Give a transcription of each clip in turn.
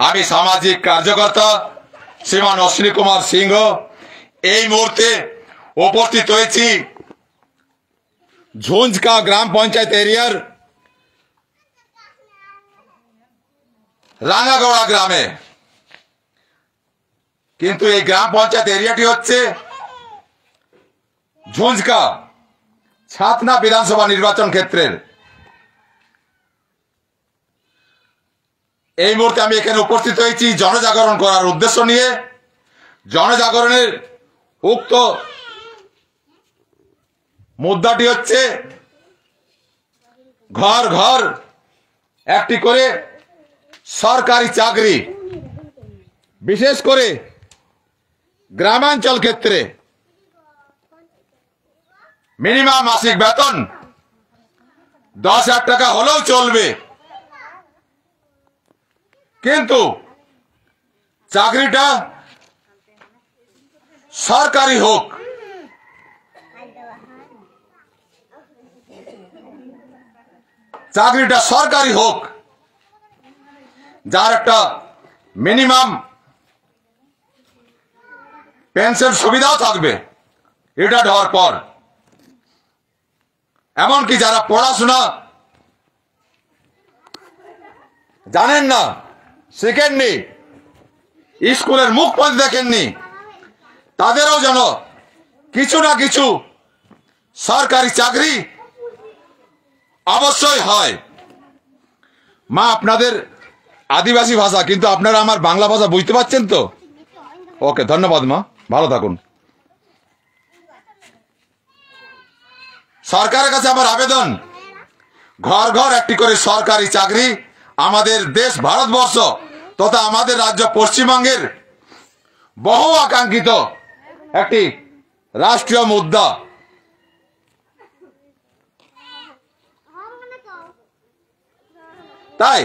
আমি সামাজিক কার্যকর্তা শ্রীমান অশ্বিনী কুমার সিংহ এই মুহূর্তে উপস্থিত হয়েছি ঝুঞ্ঝকা গ্রাম পঞ্চায়েত এরিয়ার রাঙ্গাগড়া গ্রামে। কিন্তু এই গ্রাম পঞ্চায়েত এরিয়াটি হচ্ছে ঝুঞ্ঝকা ছাতনা বিধানসভা নির্বাচন ক্ষেত্রের। এই মুহূর্তে আমি এখানে উপস্থিত হয়েছি জনজাগরণ করার উদ্দেশ্য নিয়ে। জনজাগরণের উক্ত মুদ্রাটি হচ্ছে ঘর ঘর একটি করে সরকারি চাকরি, বিশেষ করে গ্রামাঞ্চল ক্ষেত্রে মিনিমাম মাসিক বেতন 10,000 টাকা হলেও চলবে, কিন্তু চাকরিটা সরকারি হোক। চাকরিটা সরকারি হোক, যার একটা মিনিমাম পেনশন সুবিধাও থাকবে রিটায়ার্ড হওয়ার পর। এমনকি যারা পড়াশোনা জানেন না, শিখেননি, স্কুলের মুখ পর্যন্ত দেখেননি, তাদেরও যেন কিছু না কিছু সরকারি চাকরি অবশ্যই হয়। মা, আপনাদের আদিবাসী ভাষা, কিন্তু আপনারা আমার বাংলা ভাষা বুঝতে পারছেন তো? ওকে, ধন্যবাদ মা, ভালো থাকুন। সরকারের কাছে আমার আবেদন, ঘর ঘর একটি করে সরকারি চাকরি আমাদের দেশ ভারতবর্ষ তথা আমাদের রাজ্য পশ্চিমবঙ্গের বহু আকাঙ্ক্ষিত একটি রাষ্ট্রীয় মুদ্রা। তাই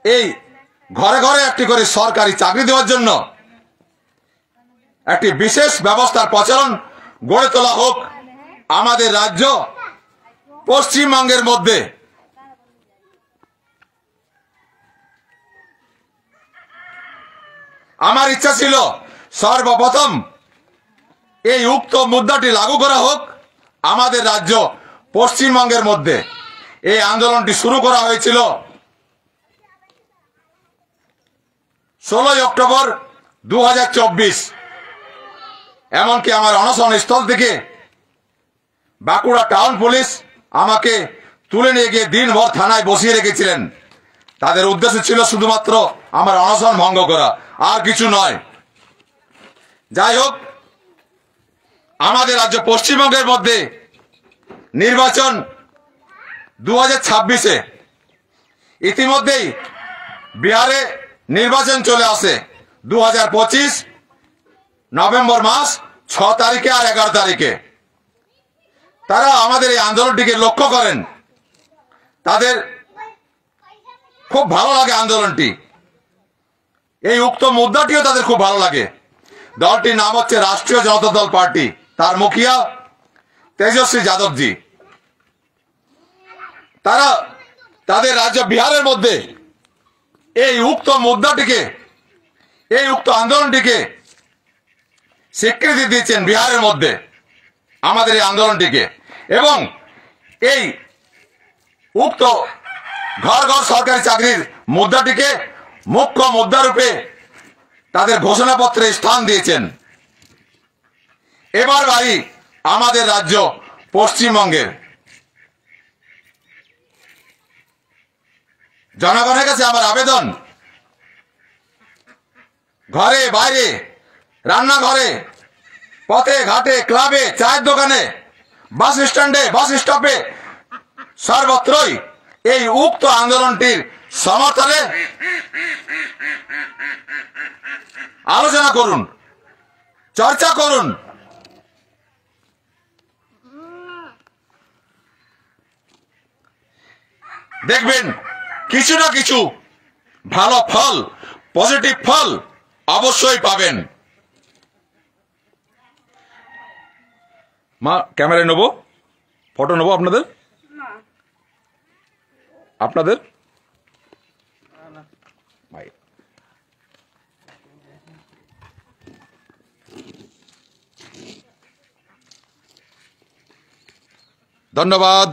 এই ঘরে ঘরে একটি করে সরকারি চাকরি দেওয়ার জন্য একটি বিশেষ ব্যবস্থার প্রচলন গড়ে তোলা হোক আমাদের রাজ্য পশ্চিমবঙ্গের মধ্যে। আমার ইচ্ছা ছিল সর্বপ্রথম এই উক্ত মুদ্রাটি লাগু করা হোক আমাদের রাজ্য পশ্চিমবঙ্গের মধ্যে। এই আন্দোলনটি শুরু করা হয়েছিল 16 অক্টোবর 2024। এমনকি আমার অনশন স্থল থেকে বাঁকুড়া টাউন পুলিশ আমাকে তুলে নিয়ে গিয়ে দিনভর থানায় বসিয়ে রেখেছিলেন। তাদের উদ্দেশ্য ছিল শুধুমাত্র আমার অনশন ভঙ্গ করা, আর কিছু নয়। যাই হোক, আমাদের রাজ্য পশ্চিমবঙ্গের মধ্যে নির্বাচন 2026-এ ইতিমধ্যেই বিহারে নির্বাচন চলে আসে 2025 নভেম্বর মাস 6 তারিখে আর 11 তারিখে। তারা আমাদের এই আন্দোলনটিকে লক্ষ্য করেন, তাদের খুব ভালো লাগে আন্দোলনটি, এই উক্ত মুদ্রাটিও তাদের খুব ভালো লাগে। দলটির নাম হচ্ছে রাষ্ট্রীয় জনতা দল পার্টি, তার মুখিয়া তেজস্বী যাদবজি। তারা তাদের রাজ্য বিহারের মধ্যে এই উক্ত মুদ্রাটিকে, এই উক্ত আন্দোলনটিকে স্বীকৃতি দিয়েছেন বিহারের মধ্যে আমাদের এই আন্দোলনটিকে, এবং এই উক্ত ঘর ঘর সরকারি চাকরির মুদ্রাটিকে মুখ্য মুদ্রারূপে তাদের ঘোষণাপত্রে স্থান দিয়েছেন। এবার বাড়ি আমাদের রাজ্য পশ্চিমবঙ্গের। জনগণের কাছে আমার আবেদন, ঘরে বাইরে, রান্নাঘরে, পথে ঘাটে, ক্লাবে, চায়ের দোকানে, বাস স্ট্যান্ডে, বাস স্টপে, সর্বত্রই এই উক্ত আন্দোলনটির সমর্থনে আলোচনা করুন, চর্চা করুন। দেখবেন কিছু না কিছু ভালো ফল, পজিটিভ ফল অবশ্যই পাবেন। মা, ক্যামেরায় নেবো, ফটো নেবো আপনাদের। ভাই ধন্যবাদ।